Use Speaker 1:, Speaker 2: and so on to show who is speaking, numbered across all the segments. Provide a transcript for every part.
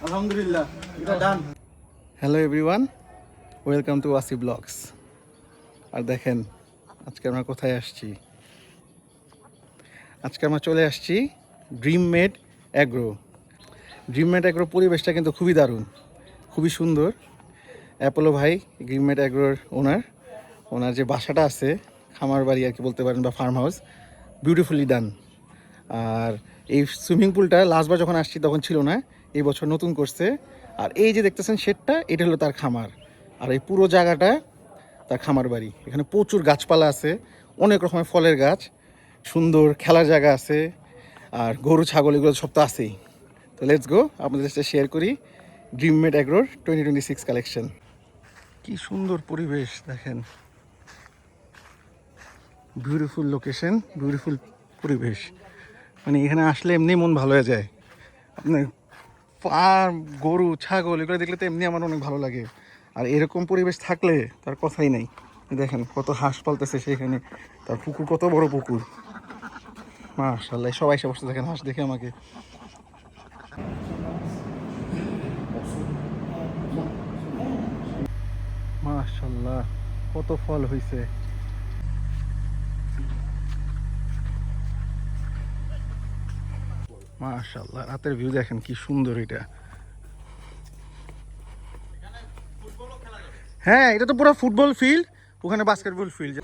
Speaker 1: আলহামদুলিল্লাহ এটা done. Hello everyone, welcome to Wasi blogs. আর দেখেন আজকে আমরা কোথায় আসছি। আজকে আমরা চলে আসছি dream made agro. Dream made agro পরিবেশটা কিন্তু খুবই দারুণ, খুবই সুন্দর। অ্যাপোলো ভাই ড্রিম মেড অ্যাগ্রোর ওনার যে বাসাটা আছে, খামার বাড়ি আর কি বলতে পারেন, বা ফার্ম হাউস, বিউটিফুলি ডান। আর এই সুইমিং পুলটা লাস্টবার যখন আসছি তখন ছিল না, এই বছর নতুন করছে। আর এই যে দেখতেছেন শেডটা, এটা হলো তার খামার। আর এই পুরো জায়গাটা তার খামার বাড়ি। এখানে প্রচুর গাছপালা আছে, অনেক রকমের ফলের গাছ, সুন্দর খেলার জায়গা আছে, আর গরু ছাগল এগুলো সব তো আছেই। তো লেটস গো, আপনাদের সাথে শেয়ার করি ড্রিম মেড অ্যাগ্রোর 2026 কালেকশন। কি সুন্দর পরিবেশ দেখেন, বিউটিফুল লোকেশন, বিউটিফুল পরিবেশ। মানে এখানে আসলে এমনি মন ভালো হয়ে যায়। আপনার ফার্ম, গরু ছাগল এগুলো দেখলে তো এমনি আমার অনেক ভালো লাগে। আর এরকম পরিবেশ থাকলে তার কথাই নাই। দেখেন কত হাঁস পালতেছে সেখানে, তার পুকুর কত বড় পুকুর, মাশাআল্লাহ। সবাই এসে বসে দেখেন হাঁস দেখে আমাকে। মাশাআল্লাহ কত ফল হয়েছে। মাশাআল্লাহ রাতের ভিউ দেখেন কি সুন্দর। এটা হ্যাঁ, এটা তো পুরো ফুটবল ফিল্ড, ওখানে বাস্কেটবল ফিল্ড।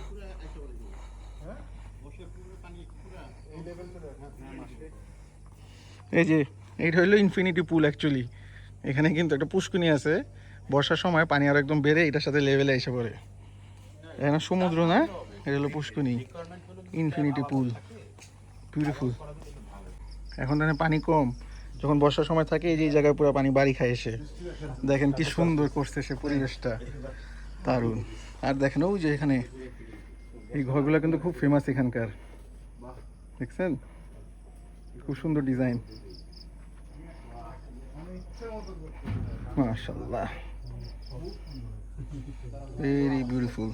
Speaker 1: এই যে এইটা হলো ইনফিনিটি পুল অ্যাকচুয়ালি। এখানে কিন্তু একটা পুষ্কুনি আছে, বর্ষার সময় পানি আর একদম বেড়ে এটার সাথে লেভেলে এসে পড়ে। এখানে সমুদ্র না, এটা হলো পুষ্কুনি, ইনফিনিটি পুল, বিউটিফুল। এখন তাহলে পানি কম, যখন বর্ষার সময় থাকে এই যে এই জায়গায় পুরো পানি বাড়ি খায় এসে। দেখেন কি সুন্দর করছে সে পরিবেশটা, দারুণ। আর দেখেন ওই যে এখানে এই ঘরগুলো কিন্তু খুব ফেমাস এখানকার, দেখছেন খুব সুন্দর ডিজাইন, মাশাআল্লাহ, very beautiful.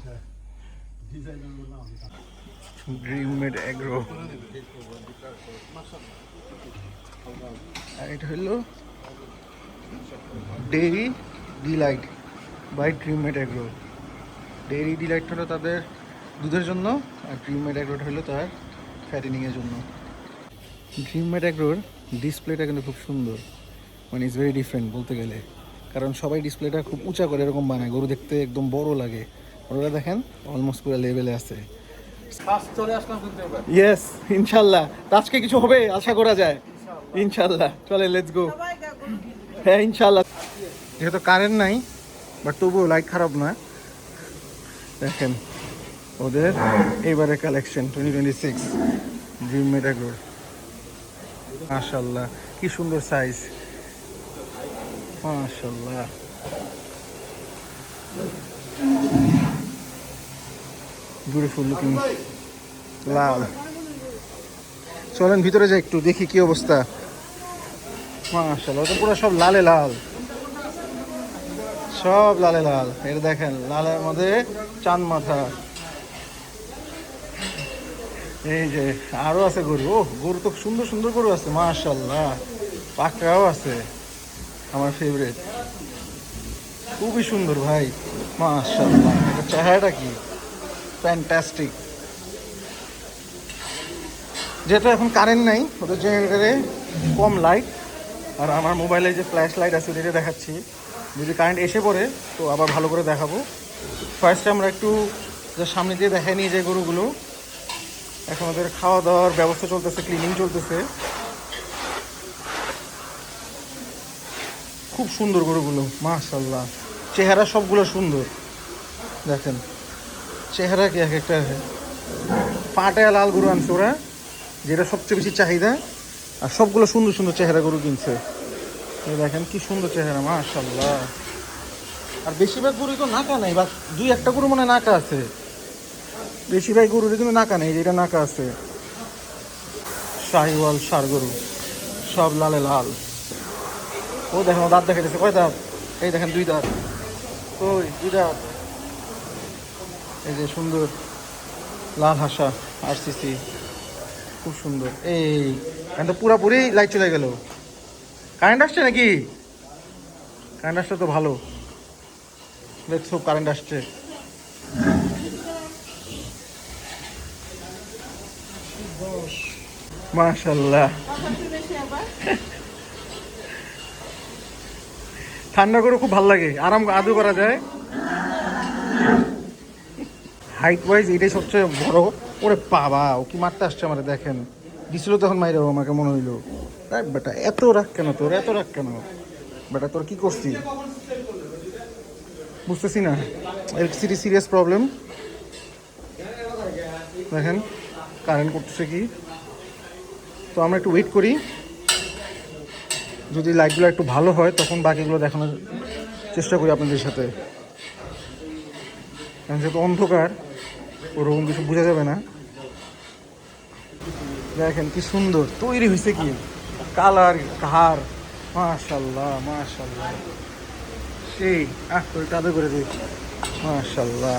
Speaker 1: Dream made agro. আর এটা হলো dairy delight by dream made agro. Dairy delight হলো তাদের দুধের জন্য, আর ড্রিম মেড অ্যাগ্রোটা হলো তার ফ্যাটেনিংয়ের জন্য। ড্রিম মেড অ্যাগ্রোর ডিসপ্লেটা কিন্তু খুব সুন্দর, মানে ইটস ভেরি ডিফারেন্ট বলতে গেলে। কারণ সবাই ডিসপ্লেটা খুব উঁচা করে এরকম বানায়, গরু দেখতে একদম বড় লাগে। ওরা দেখেন অলমোস্ট পুরো লেভেলে আছে। ইয়েস ইনশাল্লাহ, আজকে কিছু হবে আশা করা যায় ইনশাল্লাহ। চলে লেটস গো। হ্যাঁ ইনশাল্লাহ। যেহেতু কারেন্ট নাই, বাট তবুও লাইট খারাপ না। দেখেন ওদের এবারে কালেকশন 2026 ড্রিম মেড অ্যাগ্রোর, মাশাআল্লাহ কি সুন্দর সাইজ, মাশাআল্লাহ। বিউটিফুল লুকিং, লাল। চলেন ভিতরে যাই একটু দেখি কি অবস্থা। মাশাআল্লাহ, ওটা পুরো সব লালে লাল, সব লালে লাল। এটা দেখেন লালের মধ্যে চাঁদ মাথা। এই যে আরো আছে গরু, ও গরু তো সুন্দর সুন্দর গরু আছে মাশাআল্লাহ, পাকড়াও আছে, আমার ফেভারিট, খুবই সুন্দর ভাই মাশাআল্লাহ। এটা চেহারাটা কি ফ্যান্টাস্টিক। যেহেতু এখন কারেন্ট নাই, ওদের জেনারেটরে কম লাইট, আর আমার মোবাইলে যে ফ্ল্যাশ লাইট আছে ওটা দেখাচ্ছি। যদি কারেন্ট এসে পড়ে তো আবার ভালো করে দেখাবো। ফার্স্টে আমরা একটু যে সামনে দিয়ে দেখাই নিয়ে যে গরুগুলো, এখন ওদের খাওয়া দাওয়ার ব্যবস্থা চলতেছে, ক্লিনিং চলতেছে। খুব সুন্দর গরুগুলো মাশাআল্লাহ, চেহারা সবগুলো সুন্দর। দেখেন চেহারা কি এক একটা পাটায়া লাল গরু আনছে ওরা, যেটা সবচেয়ে বেশি চাহিদা। আর সবগুলো সুন্দর সুন্দর চেহারা গরু কিনছে। দেখেন কি সুন্দর চেহারা মাশাআল্লাহ। আর বেশিরভাগ গরু তো নাকা নাই, বা দুই একটা গরু মনে নাকা আছে, বেশিরভাগ গরুর কিন্তু নাকা নেই, যেটা নাকা আছে। শাহিওয়াল ষাঁড় গরু, সব লালে লাল। ও দেখেন দাঁত দেখা যাচ্ছে, কয় দাঁত? এই দেখেন দুই দাঁত, ওই দুই দাঁত। এই যে সুন্দর লাল হাসা আরসিসি, খুব সুন্দর। এই এখন তো পুরাপুরি লাইট চলে গেল, কারেন্ট আসছে নাকি? কারেন্ট আসছে তো ভালো, লেটস হোপ কারেন্ট আসছে। মাশাআল্লাহ, ঠান্ডা করে খুব ভালো লাগে, আরাম আদর করা যায়। হাইট ওয়াইজ এটাই সবচেয়ে বড়। ওরে বাবা, ও কি মারতে আসছে আমার, দেখেন দিছিল তখন মাইরে আমাকে মনে হইলো। বেটা এত রাগ কেন তোর, এত রাগ কেন বেটা, তোর কি করছি বুঝতেছি না। Electricity serious problem. দেখেন কারেন্ট করতেছে কি। তো আমরা একটু ওয়েট করি, যদি লাইটগুলো একটু ভালো হয় তখন বাকিগুলো দেখানোর চেষ্টা করি আপনাদের সাথে। কারণ যেহেতু অন্ধকার, ওরকম কিছু বোঝা যাবে না। দেখেন কি সুন্দর তৈরি হয়েছে, কি কালার কার, মাশাআল্লাহ মাশাআল্লাহ সেই। তোর কাদে করে দিই, মাশাআল্লাহ।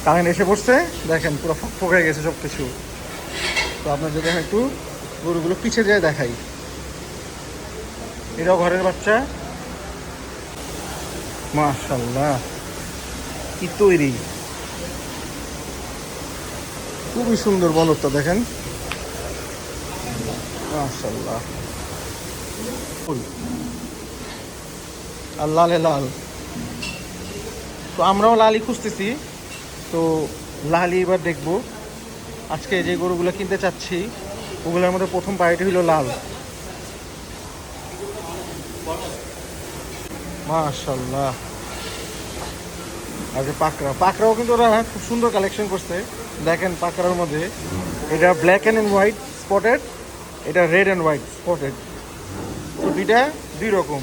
Speaker 1: কারেন্ট এসে পড়ছে, দেখেন পুরো ফক হয়ে গেছে সব কিছু। তো আপনার যদি একটু গরুগুলো পিছিয়ে যায় দেখাই। এটাও ঘরের বাচ্চা, মাশাআল্লাহ কি তৈরি, খুবই সুন্দর বলদটা দেখেন, মাশাআল্লাহ। আর লালে লাল, তো আমরাও লালই খুঁজতেছি। তো লালই এবার দেখবো। আজকে যে গরুগুলো কিনতে চাচ্ছি ওগুলোর মধ্যে প্রথম পায়রাটি হলো লাল, মাশাআল্লাহ। আর যে পাকড়াও কিন্তু ওরা খুব সুন্দর কালেকশন করছে। দেখেন পাকড়ার মধ্যে এটা ব্ল্যাক অ্যান্ড হোয়াইট স্পটেড, এটা রেড অ্যান্ড হোয়াইট স্পটেড। তো দুইটা দুই রকম,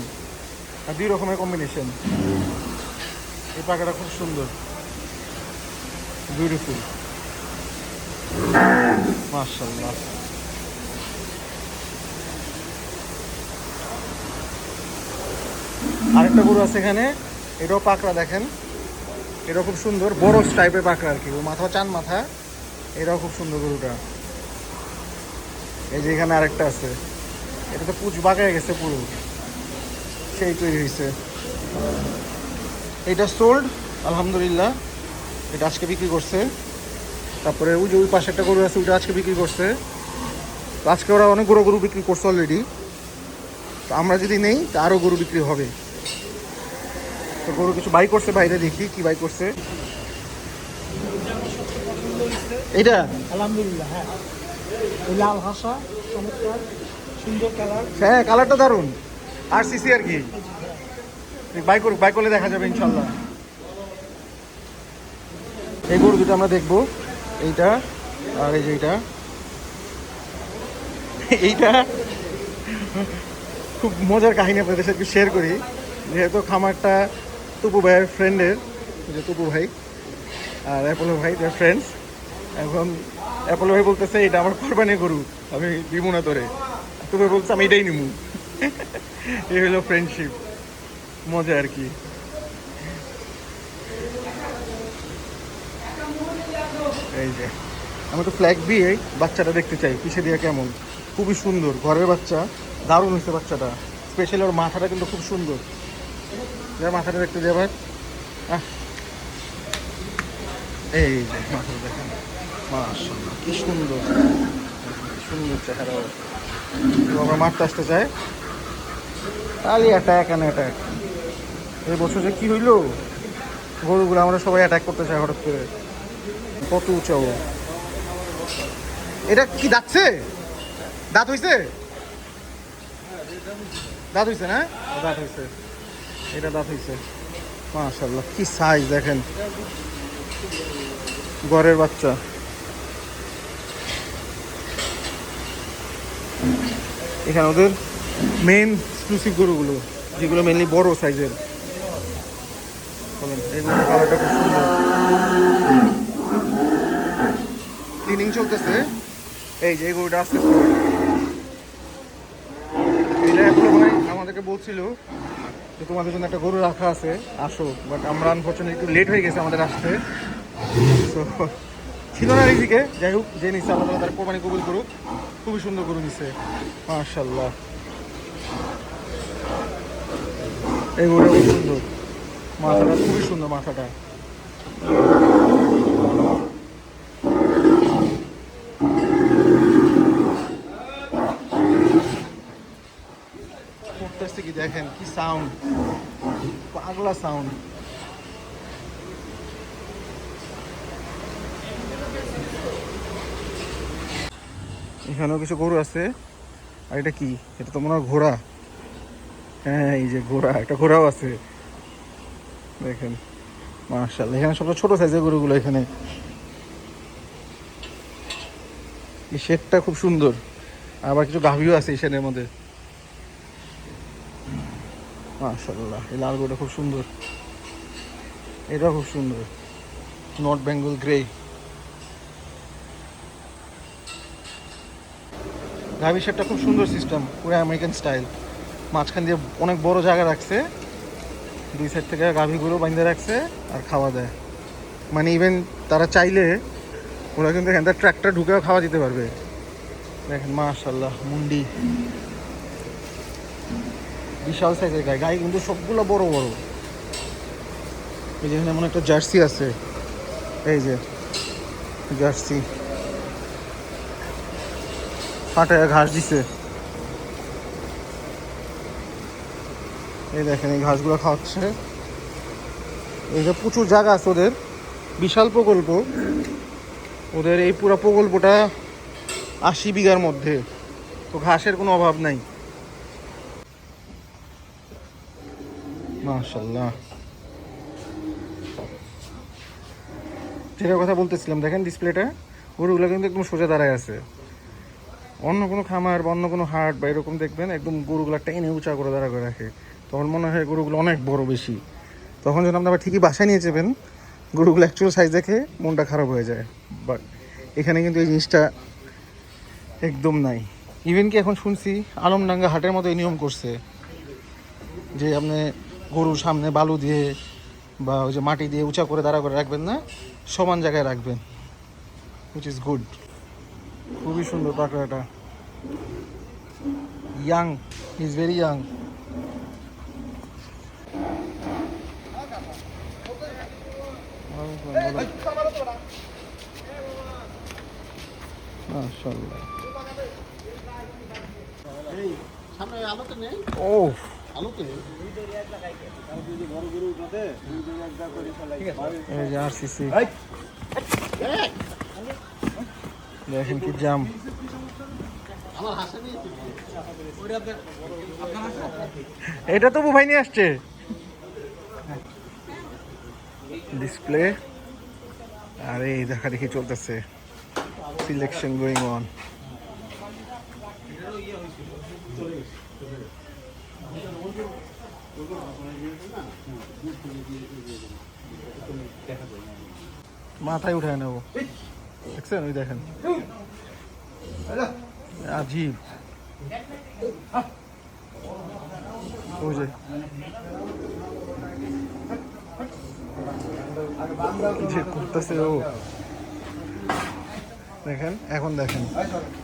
Speaker 1: আর দুই রকমের কম্বিনেশন। এই পাখাটা খুব সুন্দর, বিউটিফুল, মাশাআল্লাহ। আরেকটা গরু আছে এখানে, এটাও পাকড়া, দেখেন এটাও খুব সুন্দর, বড় টাইপের পাকড়া আর কি। ও মাথা চান মাথা, এটাও খুব সুন্দর গরুটা। এই যে এখানে আরেকটা আছে, এটা তো পুচ বাগায় গেছে পুরো, সেই তৈরি হয়েছে। এটা সোল্ড আলহামদুলিল্লাহ, এটা আজকে বিক্রি করছে। তারপরে ওই যে ওই পাশে একটা গরু আছে, ওইটা আজকে বিক্রি করছে। তো আজকে ওরা অনেক গরু বিক্রি করছে অলরেডি। তো আমরা যদি নেই তা আরও গরু বিক্রি হবে। তো গরু কিছু বাই করছে বাইরে, দেখি কি বাই করছে। এটা
Speaker 2: আলহামদুলিল্লাহ, হ্যাঁ লাল হাসা চমৎকার সুন্দর কালার।
Speaker 1: হ্যাঁ কালারটা দারুণ, আর সিসি আর কি। বাই করলে দেখা যাবে ইনশাল্লাহ। এই গরু দুটো আমরা দেখবো, এইটা আর এই যে এইটা খুব মজার কাহিনী আপনাদের সাথে শেয়ার করি। যেহেতু খামারটা টুপু ভাইয়ের ফ্রেন্ডের, যে টুপু ভাই আর অ্যাপোলো ভাই তার ফ্রেন্ডস। এখন অ্যাপোলো ভাই বলতেছে এটা আমার কোরবানি গরু, আমি দিব না তোরে। টুপু ভাই বলছে আমি এটাই নিবো। এই হলো ফ্রেন্ডশিপ, মজা আর কি। এই যে আমি তো ফ্ল্যাগ দিয়ে বাচ্চাটা দেখতে চাই, পিছিয়ে দিয়ে কেমন, খুবই সুন্দর ঘরের বাচ্চা, দারুণ হয়েছে বাচ্চাটা। স্পেশালি ওর মাথাটা কিন্তু খুব সুন্দর, যা মাথাটা দেখতে যাবার। এই যে মাথাটা দেখেন, মাশাআল্লাহ কি সুন্দর, সুন্দর চেহারা। আমরা মারতে আসতে চাই, খালি অ্যাটাক অ্যান্ড অ্যাটাক। এই বছর যে কি হইলো, গরুগুলো আমরা সবাই অ্যাটাক করতে চাই হঠাৎ করে, কত উঁচাও। এটা কি দাঁতছে, দাঁত হইছে, দাঁত হইছে না, দাঁত হইছে, এটা দাঁত হইছে। মাশাআল্লাহ কি সাইজ দেখেন, ঘরের বাচ্চা। এখানে ওদের মেইন এক্সক্লুসিভ গরুগুলো, যেগুলো মেনলি বড় সাইজের। এগুলোর কালারটা খুব সুন্দর, ক্লিনিং চলতেছে। এই যে গরুটা আস্তে আস্তে, এটা এগুলো ভাই আমাদেরকে বলছিল যে তোমাদের জন্য একটা গরু রাখা আছে, আসো। বাট আমরা আনফর্চুনেটলি একটু লেট হয়ে গেছে আমাদের আসতে, তো ছিল না এদিকে। যাই হোক, যে নিচ্ছে আল্লাহ তার কোরবানি কবুল করুক। খুবই সুন্দর গরু নিচ্ছে, মাশাআল্লাহ। এই গরুটা খুব সুন্দর, মাথাটা খুবই সুন্দর মাথাটা। করতেছে কি দেখেন, কি সাউন্ড, পাগলা সাউন্ড। এখানেও কিছু গরু আছে। আর এটা কি? এটা তো মনে হয় ঘোড়া। হ্যাঁ, এই যে ঘোড়া, একটা ঘোড়াও আছে দেখেন। মাশাআল্লাহ, এখানে সবচেয়ে ছোট সাইজের গরুগুলো এখানে। এই শেডটা খুব সুন্দর, আবার কিছু গাভীও আছে এই শেডের মধ্যে। মাশাআল্লাহ, এই লাল গরুটা খুব সুন্দর, এটাও খুব সুন্দর, নর্থ বেঙ্গল গ্রে। গাভীর শেডটা খুব সুন্দর সিস্টেম, পুরো আমেরিকান স্টাইল। মাঝখান দিয়ে অনেক বড় জায়গা রাখছে, দুই সাইড থেকে গাভীগুলো বাঁধে রাখছে আর খাওয়া দেয়। মানে ইভেন তারা চাইলে ওরা কিন্তু এখান থেকে ট্রাক্টর ঢুকেও খাওয়া দিতে পারবে। দেখেন মাশাআল্লাহ, মুন্ডি বিশাল সাইজের গাই, গাই কিন্তু সবগুলো বড় বড়। এই যে এখানে এমন একটা জার্সি আছে, এই যে জার্সি ফাটায় ঘাস দিছে। এই দেখেন এই ঘাসগুলো খাওয়াচ্ছে। এই যে প্রচুর জায়গা আছে ওদের, বিশাল প্রকল্প ওদের। এই পুরো প্রকল্পটা 80 বিঘার মধ্যে, তো ঘাসের কোনো অভাব নাই। মাশাআল্লাহ, যেটার কথা বলতেছিলাম দেখেন ডিসপ্লেটা, গরুগুলো কিন্তু একদম সোজা দাঁড়ায় আছে। অন্য কোনো খামার বা অন্য কোনো হাট বা এরকম দেখবেন একদম গরুগুলো টেনে উঁচা করে দাঁড়া করে রাখে, তখন মনে হয় গরুগুলো অনেক বড় বেশি। তখন যখন আপনি আবার ঠিকই বাসায় নিয়ে যাবেন, গরুগুলো অ্যাকচুয়াল সাইজ দেখে মনটা খারাপ হয়ে যায়। বাট এখানে কিন্তু এই জিনিসটা একদম নাই। ইভেন কি এখন শুনছি আলমডাঙ্গা হাটের মতো এই নিয়ম করছে যে আপনি গরুর সামনে বালু দিয়ে বা ওই যে মাটি দিয়ে উঁচা করে দাঁড়া করে রাখবেন না, সমান জায়গায় রাখবেন, হুইচ ইজ গুড। খুবই সুন্দর পাকড়াটা, ইয়াং, ইজ ভেরি ইয়াং। মাশাআল্লাহ, ও এই যে আরসিসি, দেখেন কি জাম। এটা তো ভাই নিয়ে আসছে ডিসপ্লে। আর এই দেখা দেখি চলতেছে, সিলেকশন গোয়িং অন। মাথায় উঠায় নেবো, দেখছেন? ওই দেখেন, আজীব। ওই যে করতেছে ও, দেখেন। এখন দেখেন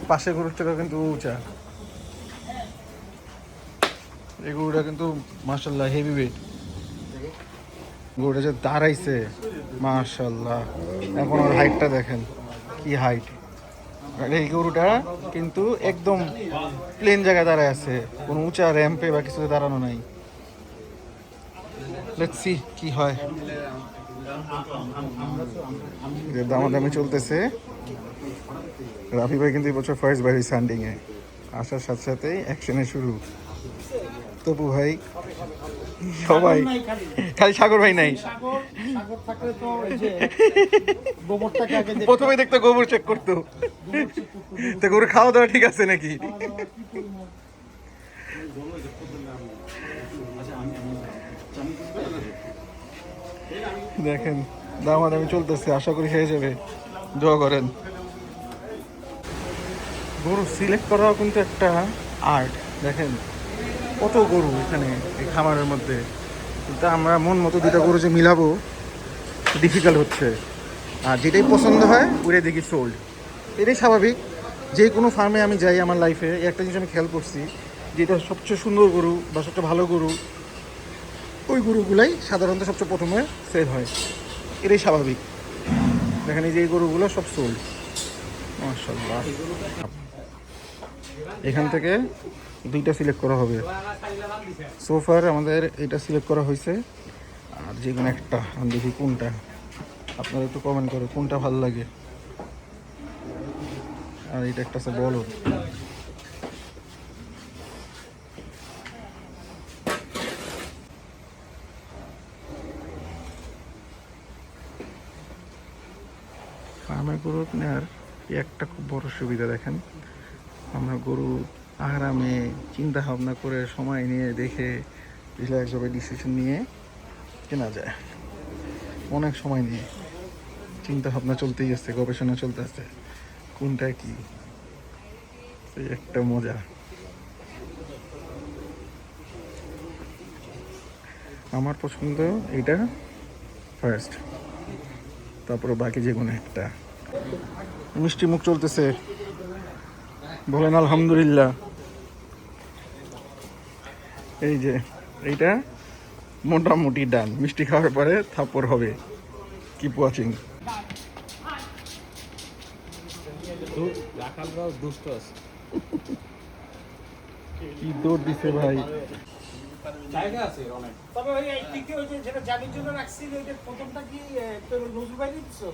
Speaker 1: পাশে গরুর থেকে কিন্তু উঁচা। এই গরুটা কিন্তু মাশাআল্লাহ হেভি ওয়েট। গরুটা যে দাঁড়াইছে মাশাআল্লাহ, এখন ওর হাইটটা দেখেন কি হাইট। আর এই গরুটা কিন্তু একদম প্লেন জায়গায় দাঁড়ায় আছে, কোনো উঁচা র্যাম্পে বা কিছুতে দাঁড়ানো নাই। লেটস সি কি হয়। দামাদামি চলতেছে। রাফি ভাই কিন্তু এই বছর ফার্স্ট বার হয়েছে হান্টিংয়ে, আসার সাথে সাথেই অ্যাকশনে শুরু। তপু ভাই, সবাই, খালি সাগর ভাই নাই। প্রথমে দেখতো গোবর চেক করতো, তো গরু খাওয়া দাওয়া ঠিক আছে নাকি। দেখেন দামাদামি চলতেছে, আশা করি হয়ে যাবে, দোয়া করেন। গরু সিলেক্ট করাও কিন্তু একটা আর্ট। দেখেন কত গরু এখানে এই খামারের মধ্যে, কিন্তু আমরা মন মতো দুটা গরু যে মিলাবো ডিফিকাল্ট হচ্ছে। আর যেটাই পছন্দ হয় ওইটাই দেখি সোল্ড। এটাই স্বাভাবিক, যে কোনো ফার্মে আমি যাই আমার লাইফে একটা জিনিস আমি খেয়াল করছি, যেটা সবচেয়ে সুন্দর গরু বা সবচেয়ে ভালো গরু ওই গরুগুলাই সাধারণত সবচেয়ে প্রথমে সেল হয়, এটাই স্বাভাবিক। দেখেন এই যে এই গরুগুলো সব সোল্ড, মাশাআল্লাহ। এখান থেকে 2টা সিলেক্ট করা হবে। সোফার আমাদের এটা সিলেক্ট করা হয়েছে, আর যে কোনো একটা আমি দেখি কোনটা, আপনারা একটু কমেন্ট করে কোনটা ভালো লাগে। আর এটা একটা আছে বলদ, ফার্মের গরু নেওয়ার একটা খুব বড় সুবিধা দেখেন, আমরা গরু আরামে চিন্তা ভাবনা করে সময় নিয়ে দেখে রিল্যাক্সভাবে ডিসিশন নিয়ে কেনা যায়। অনেক সময় নিয়ে চিন্তা ভাবনা চলতেই আছে, গবেষণা চলতে আছে কোনটা কি, এই একটা মজা। আমার পছন্দ এইটা ফার্স্ট, তারপরে বাকি যে কোনো একটা। মিষ্টি মুখ চলতেছে, বলেন আলহামদুলিল্লাহ। এই যে এইটা মোটামুটি ডান, মিষ্টি খাওয়ার পরে থাপ্পড় হবে। Keep watching. কি দৌড় দিছে ভাই।
Speaker 2: তবে ওই দিকে ওই যে যেটা জামির জন্য রাখছিল ওইটা প্রথমটা কি তোর নজরুল ভাই দিচ্ছো?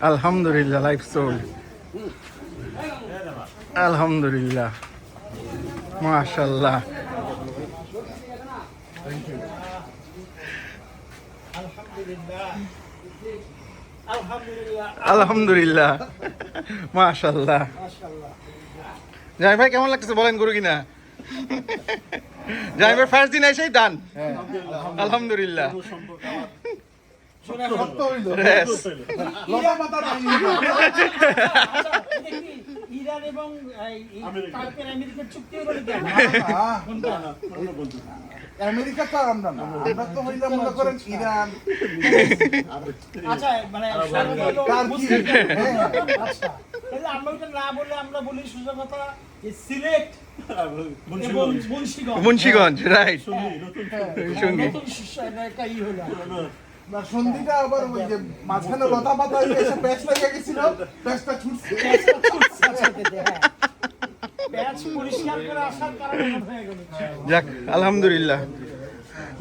Speaker 1: আলহামদুলিল্লাহ, লাইফ সোল্ড। আলহামদুলিল্লাহ, মাশাআল্লাহ। আলহামদুলিল্লাহ, মাশাআল্লাহ। জামি ভাই কেমন লাগতেছে বলেন গরু কিনা? জামি ভাই ফার্স্ট দিন এসেই ডান, আলহামদুলিল্লাহ। Yes.
Speaker 2: ইরান এবং টার্কের আমেরিকার চুক্তি হলো কেন?
Speaker 3: আমেরিকা তো আমরা না, আমরা তো হইলাম মনে করেন ইরান।
Speaker 2: আচ্ছা মানে
Speaker 3: টার্কি।
Speaker 2: আচ্ছা তাহলে আমরা এটা না বলে আমরা বলি সোজা কথা যে সিলেট এবং
Speaker 1: মুন্সিগঞ্জ, রাইট। সঙ্গী
Speaker 2: নতুন একটা ই হলো
Speaker 3: না সন্ধিটা আবার ওই যে মাঝখানে লতা পাতা এসে প্যাচ লেগে গেছিল, প্যাচটা ছুটছে।
Speaker 2: প্যাচ পরিষ্কার করে আসার কারণে হয়ে গেল।
Speaker 1: যাক আলহামদুলিল্লাহ।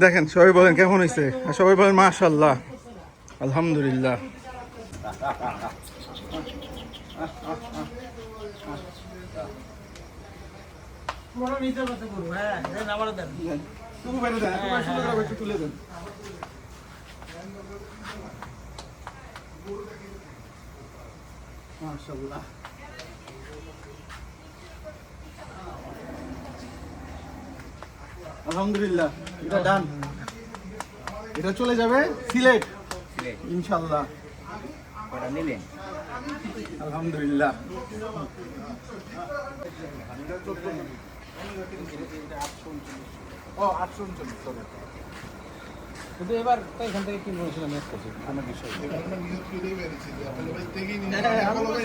Speaker 1: দেখেন সবাই বলেন কেমন হয়েছে, আর সবাই বলেন মাশাআল্লাহ, আলহামদুলিল্লাহ।
Speaker 2: পুরো নিতে পারতে করবো। হ্যাঁ দেন আবার দেন।
Speaker 3: তুমি বাইরে দেন, তোমার সুন্দর করে একটু তুলে দেন। মাশাআল্লাহ। আলহামদুলিল্লাহ, এটা ডান। এটা চলে যাবে সিলেট ইনশাআল্লাহ। আলহামদুলিল্লাহ। ও 839 সরি।
Speaker 4: কিন্তু এবার তো এখান থেকে কিনবো ছিলাম এক কেজি আমার বিষয়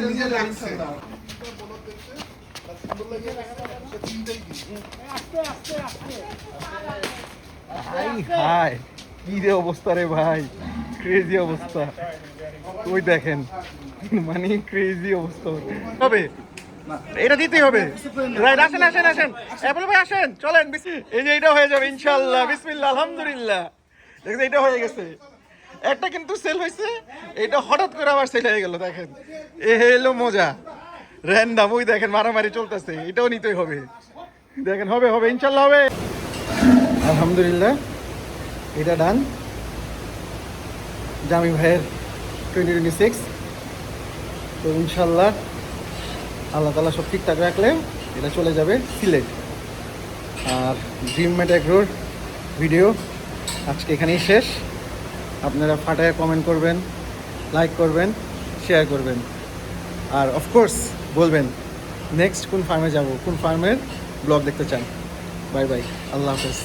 Speaker 3: নিজে লাগছে।
Speaker 1: হাই কি রে অবস্থা রে ভাই, ক্রেজি অবস্থা। ওই দেখেন মানে ক্রেজি অবস্থা হবে, এটা দিতেই হবে। রাইট, আসেন আসেন আসেন অ্যাপল ভাই আসেন, চলেন। এই যে এটা হয়ে যাবে ইনশাআল্লাহ, বিসমিল্লাহ, আলহামদুলিল্লাহ। দেখেন এটা হয়ে গেছে, একটা কিন্তু সেল হয়েছে, এটা হঠাৎ করে আবার সেল হয়ে গেল। দেখেন এ হলো মজা, র্যান্ডাম। ওই দেখেন মারামারি চলতেছে, এটাও নিতেই হবে। দেখেন হবে হবে ইনশাআল্লাহ হবে। আলহামদুলিল্লাহ, এটা ডান। জামি ভাইয়ের 2026। তো ইনশাআল্লাহ আল্লাহ তাআলা সব ঠিকঠাক রাখলে এটা চলে যাবে সিলেট। আর ড্রিম মেড এগ্রোর ভিডিও আজকে এখানেই শেষ। আপনারা ফাটায় কমেন্ট করবেন, লাইক করবেন, শেয়ার করবেন, আর অফকোর্স বলবেন নেক্সট কোন ফার্মে যাব, কোন ফার্মের ব্লগ দেখতে চান। বাই বাই, আল্লাহ হাফেজ।